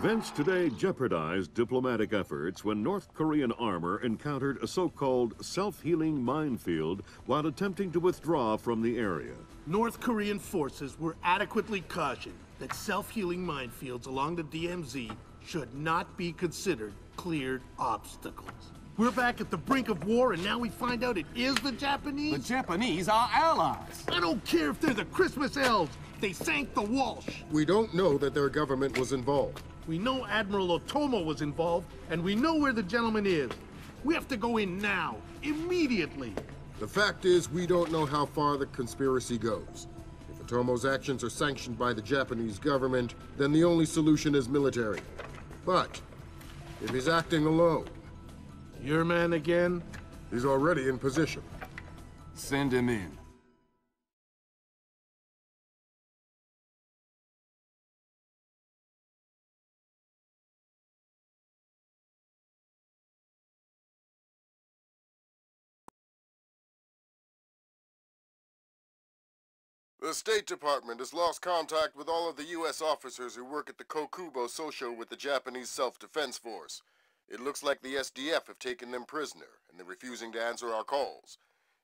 Events today jeopardized diplomatic efforts when North Korean armor encountered a so-called self-healing minefield while attempting to withdraw from the area. North Korean forces were adequately cautioned that self-healing minefields along the DMZ should not be considered cleared obstacles. We're back at the brink of war, and now we find out it is the Japanese? The Japanese are allies. I don't care if they're the Christmas elves. They sank the Walsh. We don't know that their government was involved. We know Admiral Otomo was involved, and we know where the gentleman is. We have to go in now, immediately. The fact is, we don't know how far the conspiracy goes. If Otomo's actions are sanctioned by the Japanese government, then the only solution is military. But if he's acting alone... Your man again? He's already in position. Send him in. The State Department has lost contact with all of the U.S. officers who work at the Kokubo Sosho with the Japanese Self-Defense Force. It looks like the SDF have taken them prisoner, and they're refusing to answer our calls.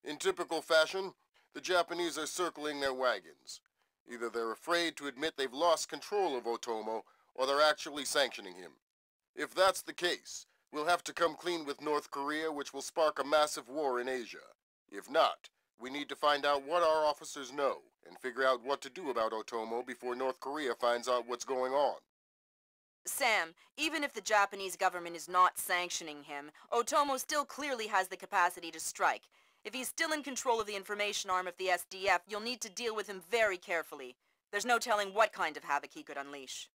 In typical fashion, the Japanese are circling their wagons. Either they're afraid to admit they've lost control of Otomo, or they're actually sanctioning him. If that's the case, we'll have to come clean with North Korea, which will spark a massive war in Asia. If not, we need to find out what our officers know, and figure out what to do about Otomo before North Korea finds out what's going on. Sam, even if the Japanese government is not sanctioning him, Otomo still clearly has the capacity to strike. If he's still in control of the information arm of the SDF, you'll need to deal with him very carefully. There's no telling what kind of havoc he could unleash.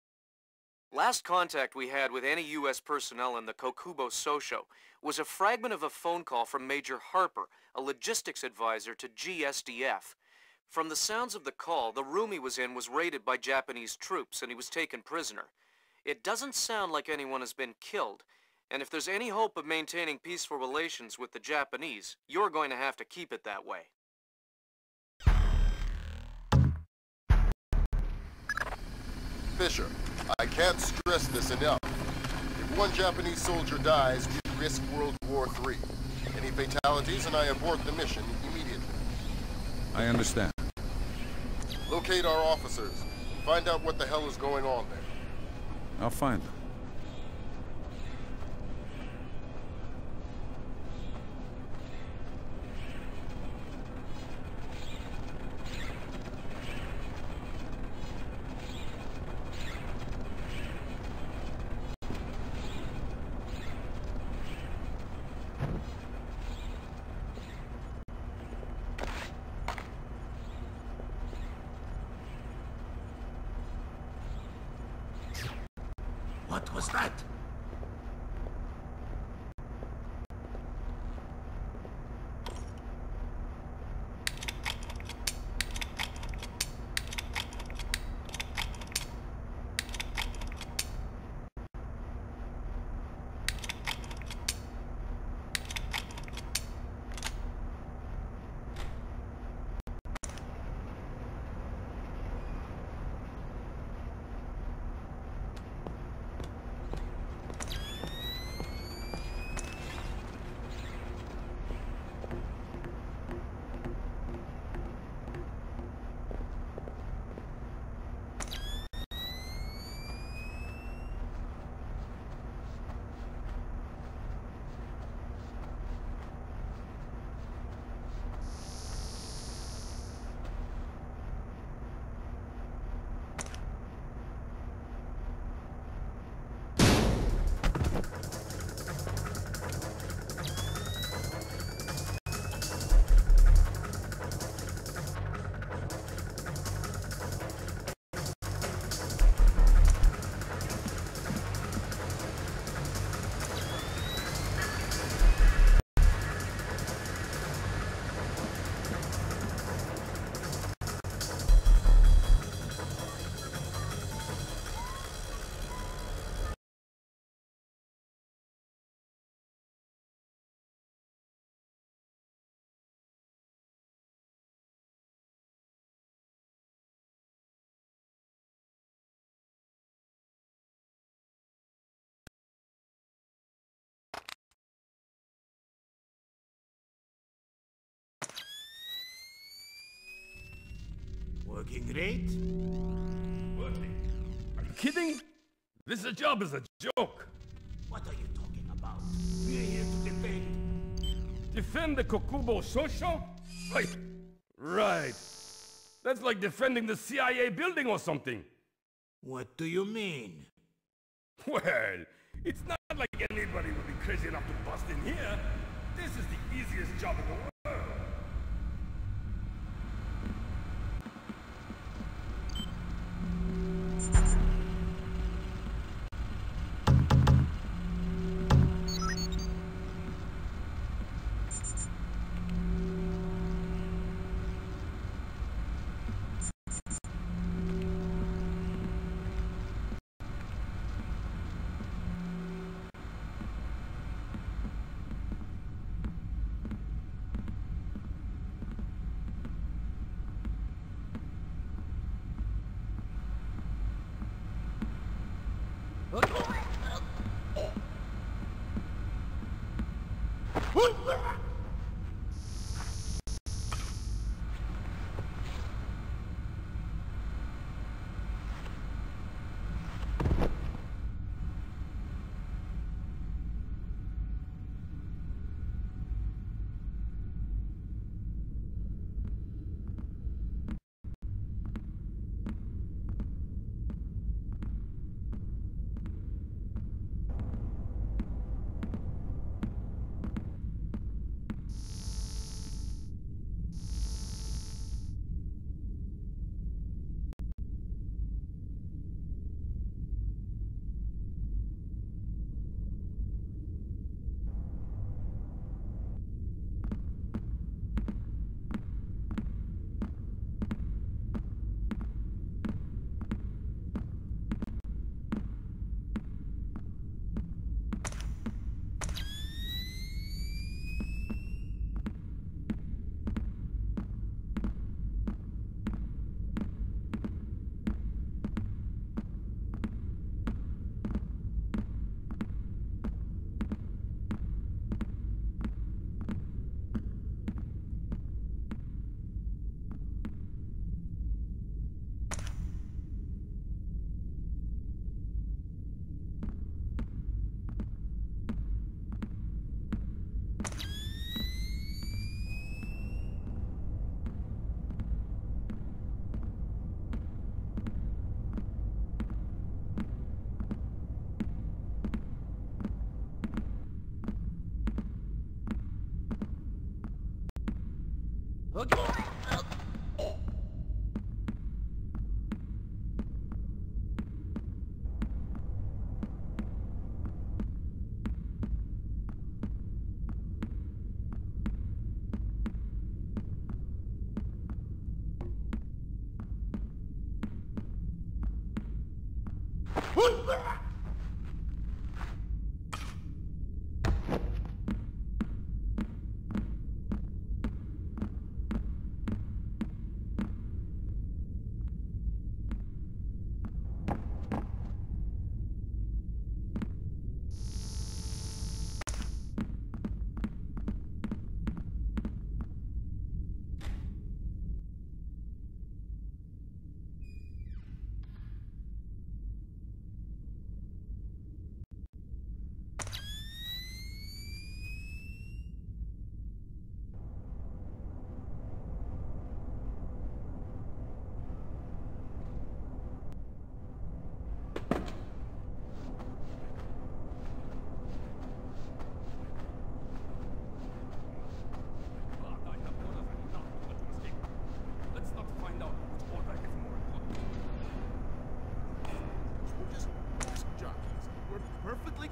Last contact we had with any U.S. personnel in the Kokubo Sosho was a fragment of a phone call from Major Harper, a logistics advisor to GSDF. From the sounds of the call, the room he was in was raided by Japanese troops and he was taken prisoner. It doesn't sound like anyone has been killed, and if there's any hope of maintaining peaceful relations with the Japanese, you're going to have to keep it that way. Fisher, I can't stress this enough. If one Japanese soldier dies, we risk World War III. Any fatalities and I abort the mission immediately. I understand. Locate our officers. Find out what the hell is going on there. I'll find them. What was that? Working great? Working? Are you kidding? This job is a joke. What are you talking about? We're here to defend. Defend the Kokubo Sosho? Right. That's like defending the CIA building or something. What do you mean? Well, it's not like anybody would be crazy enough to bust in here. This is the easiest job in the world.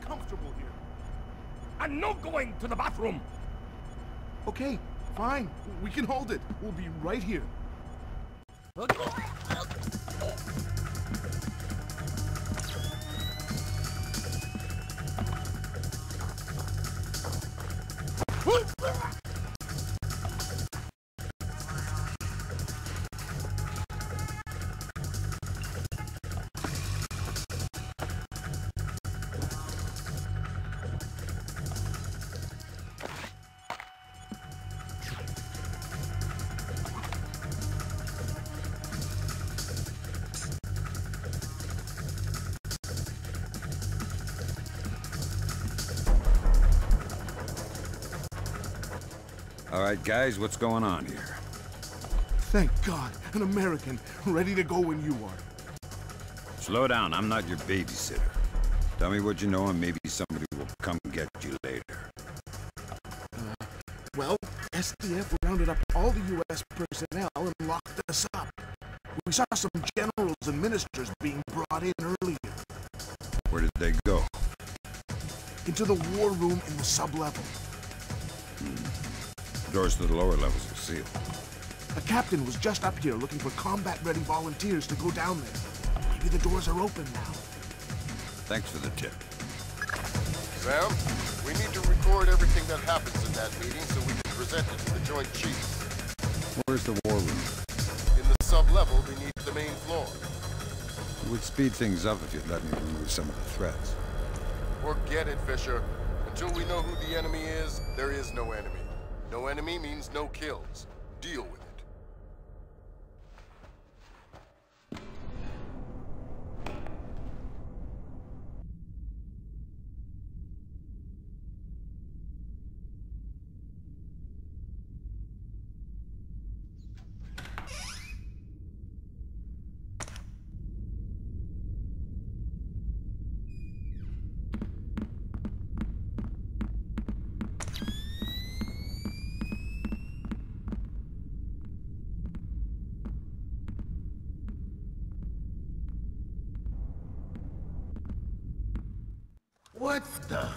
Comfortable here. I'm not going to the bathroom. Okay, fine. We can hold it. We'll be right here. All right, guys, what's going on here? Thank God, an American, ready to go when you are. Slow down, I'm not your babysitter. Tell me what you know and maybe somebody will come get you later. Well, SDF rounded up all the U.S. personnel and locked us up. We saw some generals and ministers being brought in earlier. Where did they go? Into the war room in the sub-level. Doors to the lower levels are sealed. A captain was just up here looking for combat-ready volunteers to go down there. Maybe the doors are open now. Thanks for the tip. Sam, we need to record everything that happens in that meeting so we can present it to the Joint Chiefs. Where's the war room? In the sub-level beneath the main floor. It would speed things up if you'd let me remove some of the threats. Forget it, Fisher. Until we know who the enemy is, there is no enemy. No enemy means no kills. Deal with it. What the?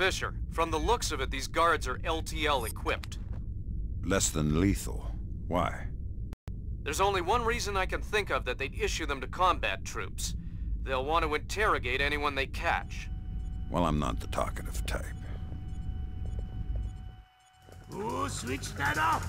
Fisher, from the looks of it, these guards are LTL equipped. Less than lethal. Why? There's only one reason I can think of that they'd issue them to combat troops. They'll want to interrogate anyone they catch. Well, I'm not the talkative type. Who switched that off?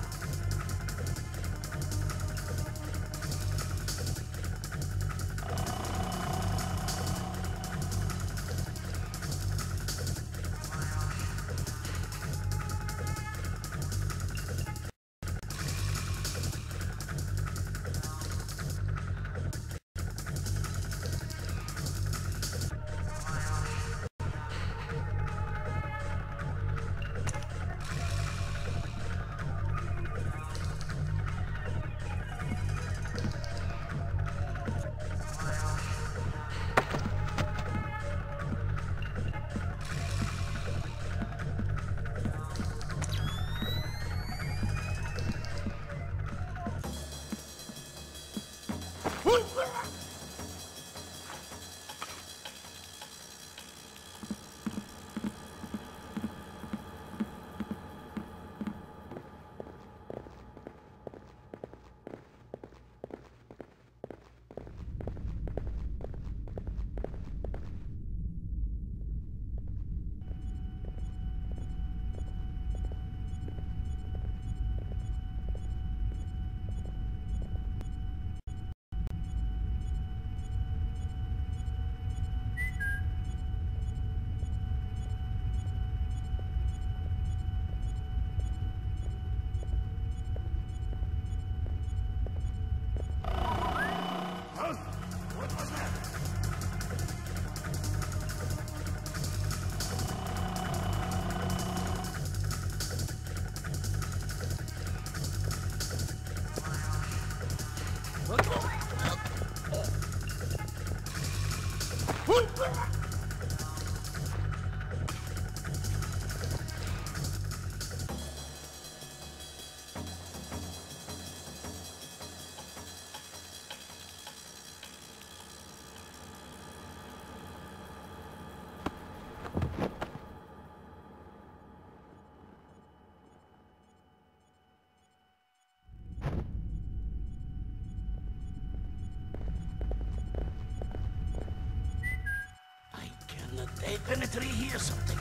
They penetrate here something.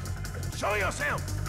Show yourself!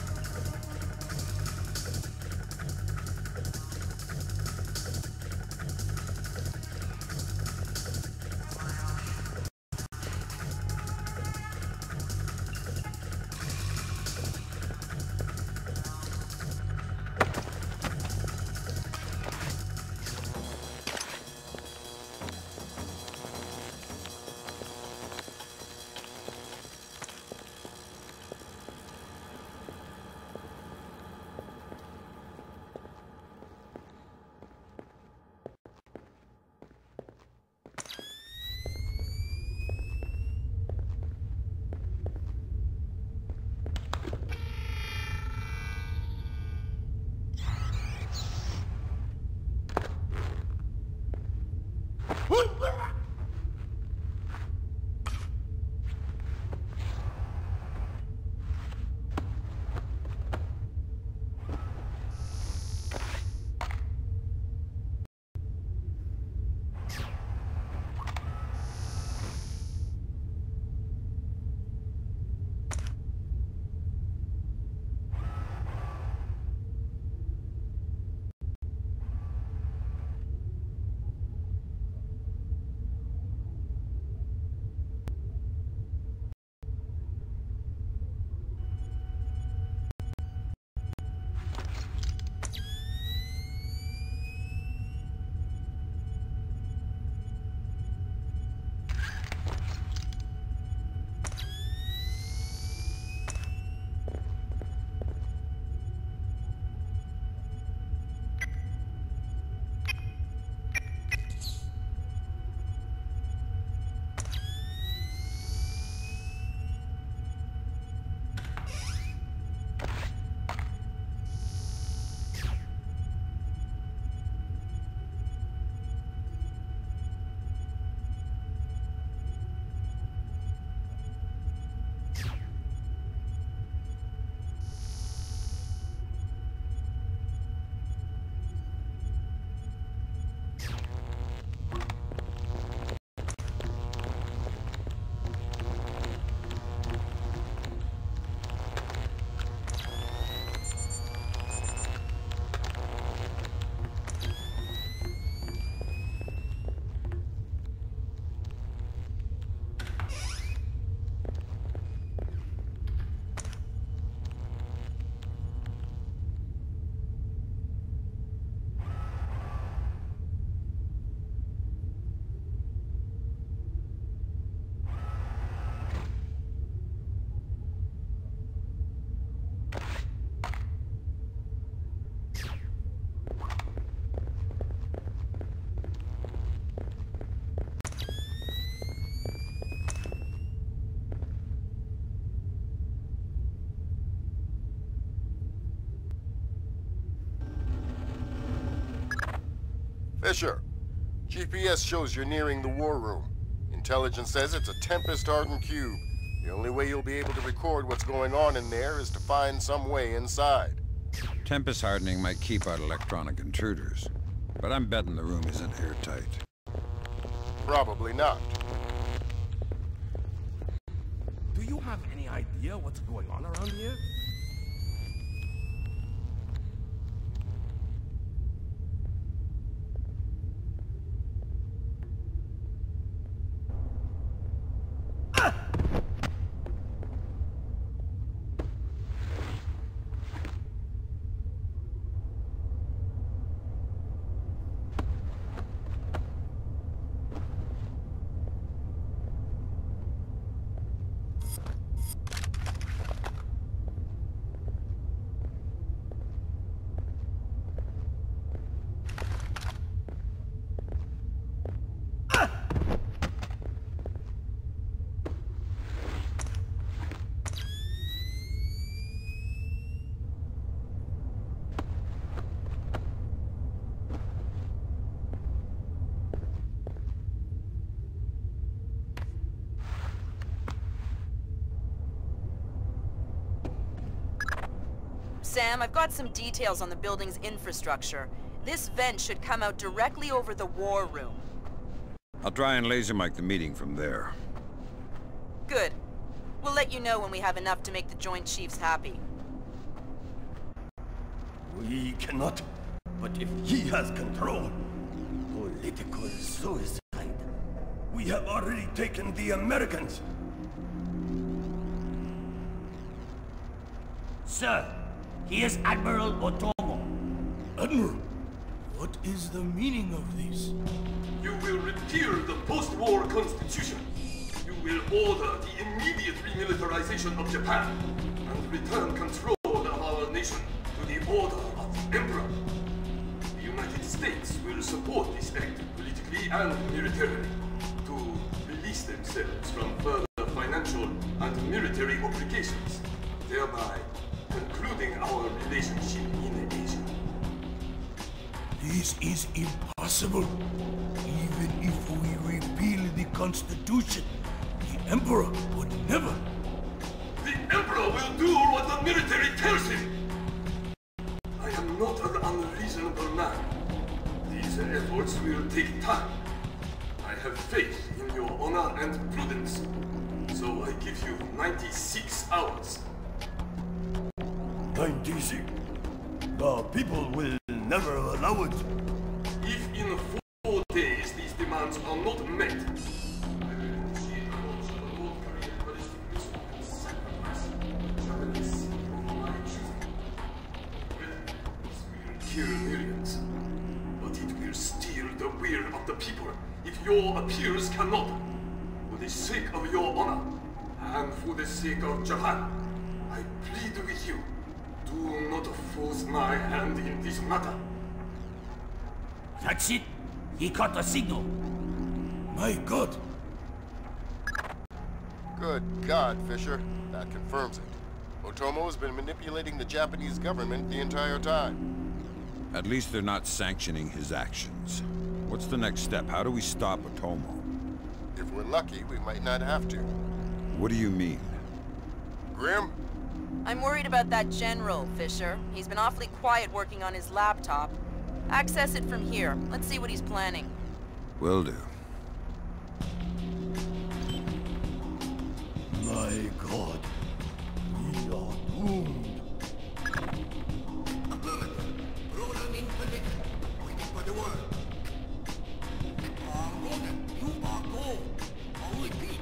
Fisher, GPS shows you're nearing the war room. Intelligence says it's a Tempest-hardened cube. The only way you'll be able to record what's going on in there is to find some way inside. Tempest hardening might keep out electronic intruders, but I'm betting the room isn't airtight. Probably not. Do you have any idea what's going on around here? Sam, I've got some details on the building's infrastructure. This vent should come out directly over the war room. I'll try and laser mic the meeting from there. Good. We'll let you know when we have enough to make the Joint Chiefs happy. We cannot. But if he has control, political suicide. We have already taken the Americans. Sir, he is Admiral Otomo. Admiral, what is the meaning of this? You will repeal the post-war constitution. You will order the immediate remilitarization of Japan and return control of our nation to the order of the Emperor. The United States will support this act politically and militarily to release themselves from further financial and military obligations, thereby concluding our relationship in Asia. This is impossible. Even if we repeal the Constitution, the Emperor would never. The Emperor will do what the military tells him. I am not an unreasonable man. These efforts will take time. I have faith in your honor and prudence, so I give you 96 hours. 96. The people will never allow it. If in 4 days these demands are not met, I will initiate the launch of a North Korean ballistic missile and sacrifice Japanese of my choosing. This will kill millions, but it will steal the will of the people if your appeals cannot. For the sake of your honor, and for the sake of Japan, I plead with you. Do not force my hand in this matter. That's it. He caught the signal. My God. Good God, Fisher. That confirms it. Otomo has been manipulating the Japanese government the entire time. At least they're not sanctioning his actions. What's the next step? How do we stop Otomo? If we're lucky, we might not have to. What do you mean? Grim? I'm worried about that general, Fisher. He's been awfully quiet working on his laptop. Access it from here. Let's see what he's planning. Will do. My God. We are doomed. Waiting for the word. Ronan, you are gold. I'll repeat.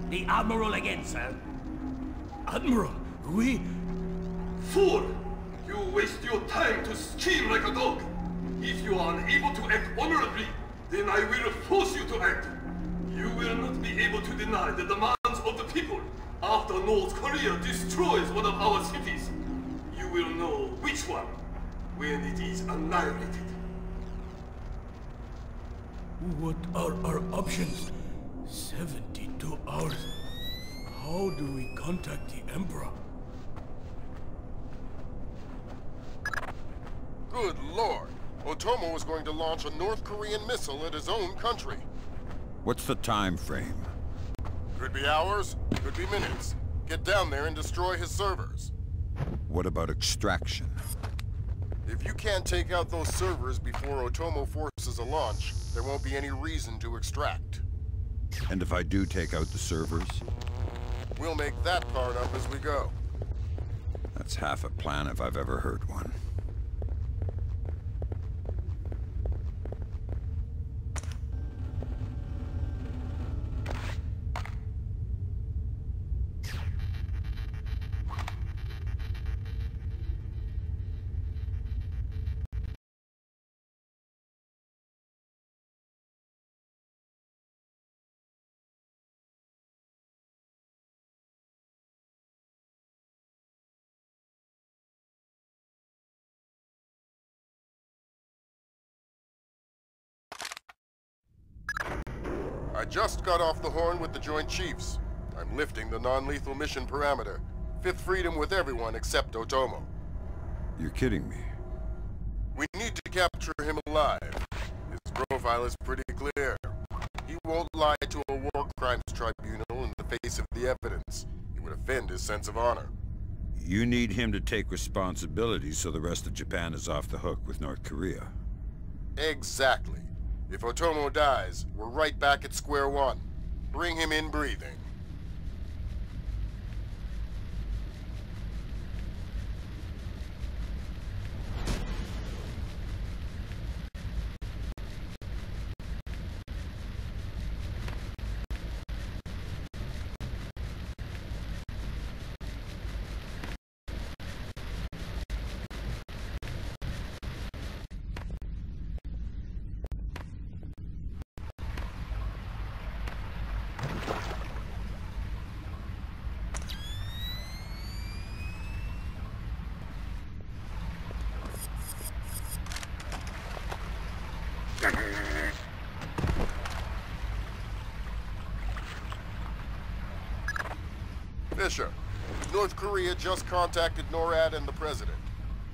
The Admiral again, sir. Admiral, we... Fool! You waste your time to scheme like a dog. If you are unable to act honorably, then I will force you to act. You will not be able to deny the demands of the people after North Korea destroys one of our cities. You will know which one when it is annihilated. What are our options? 72 hours. How do we contact the Emperor? Good Lord. Otomo is going to launch a North Korean missile at his own country. What's the time frame? Could be hours, could be minutes. Get down there and destroy his servers. What about extraction? If you can't take out those servers before Otomo forces a launch, there won't be any reason to extract. And if I do take out the servers? We'll make that part up as we go. That's half a plan if I've ever heard one. I just got off the horn with the Joint Chiefs. I'm lifting the non-lethal mission parameter. Fifth freedom with everyone except Otomo. You're kidding me. We need to capture him alive. His profile is pretty clear. He won't lie to a war crimes tribunal in the face of the evidence. It would offend his sense of honor. You need him to take responsibility so the rest of Japan is off the hook with North Korea. Exactly. If Otomo dies, we're right back at square one. Bring him in breathing. Fisher, North Korea just contacted NORAD and the President.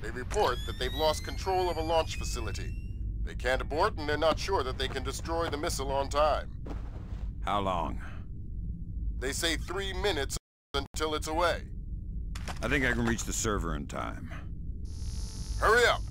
They report that they've lost control of a launch facility. They can't abort and they're not sure that they can destroy the missile on time. How long? They say 3 minutes until it's away. I think I can reach the server in time. Hurry up!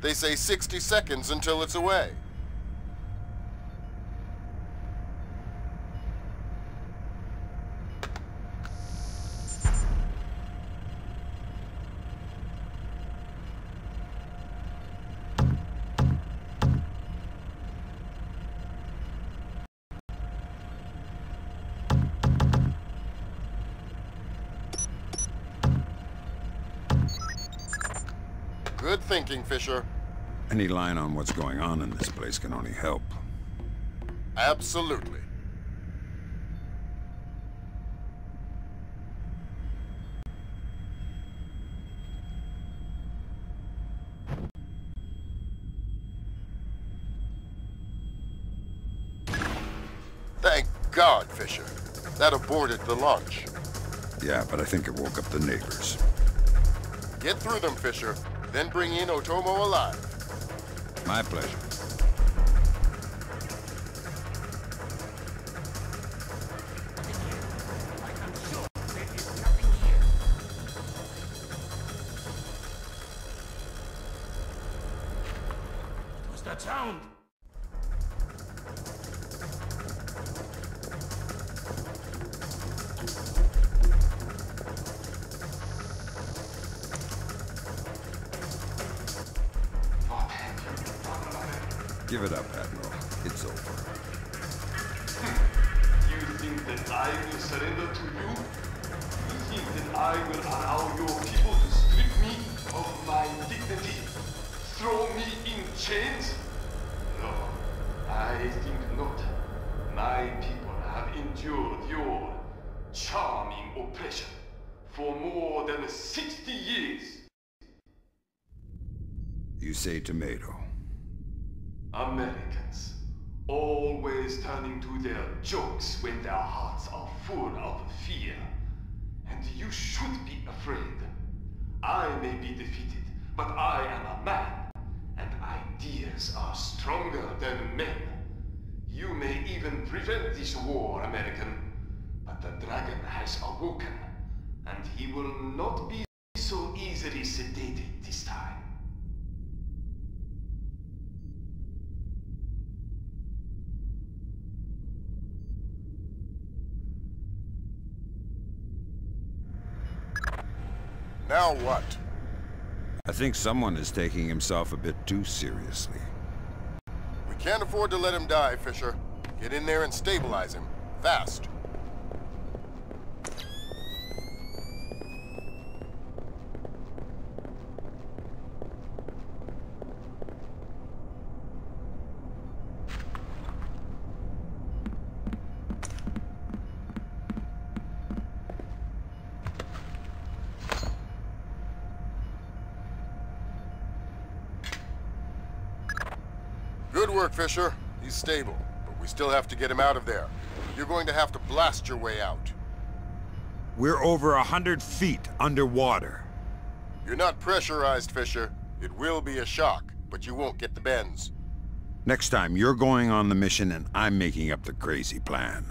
They say 60 seconds until it's away. Good thinking, Fisher. Any line on what's going on in this place can only help. Absolutely. Thank God, Fisher. That aborted the launch. Yeah, but I think it woke up the neighbors. Get through them, Fisher. Then bring in Otomo alive. My pleasure. What's that sound? Give it up, Admiral. It's over. You think that I will surrender to you? You think that I will allow your people to strip me of my dignity? Throw me in chains? No, I think not. My people have endured your charming oppression for more than 60 years. You say tomato. Americans, always turning to their jokes when their hearts are full of fear. And you should be afraid. I may be defeated, but I am a man, and ideas are stronger than men. You may even prevent this war, American, but the dragon has awoken, and he will not be so easily sedated this time. Now what? I think someone is taking himself a bit too seriously. We can't afford to let him die, Fisher. Get in there and stabilize him. Fast. Good work, Fisher. He's stable, but we still have to get him out of there. You're going to have to blast your way out. We're over 100 feet underwater. You're not pressurized, Fisher. It will be a shock, but you won't get the bends. Next time, you're going on the mission and I'm making up the crazy plan.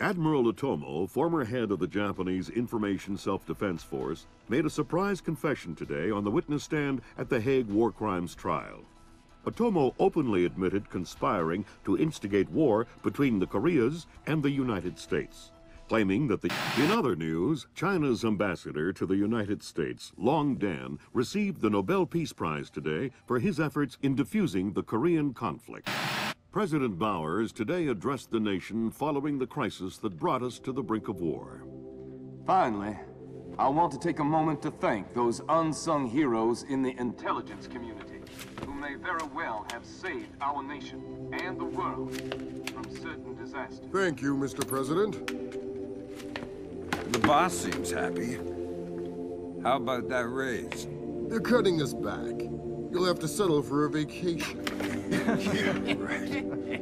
Admiral Otomo, former head of the Japanese Information Self-Defense Force, made a surprise confession today on the witness stand at the Hague War Crimes trial. Otomo openly admitted conspiring to instigate war between the Koreas and the United States, claiming that In other news, China's ambassador to the United States, Long Dan, received the Nobel Peace Prize today for his efforts in defusing the Korean conflict. President Bowers today addressed the nation following the crisis that brought us to the brink of war. Finally, I want to take a moment to thank those unsung heroes in the intelligence community who may very well have saved our nation and the world from certain disasters. Thank you, Mr. President. The boss seems happy. How about that raise? They're cutting us back. You'll have to settle for a vacation. Yeah, right.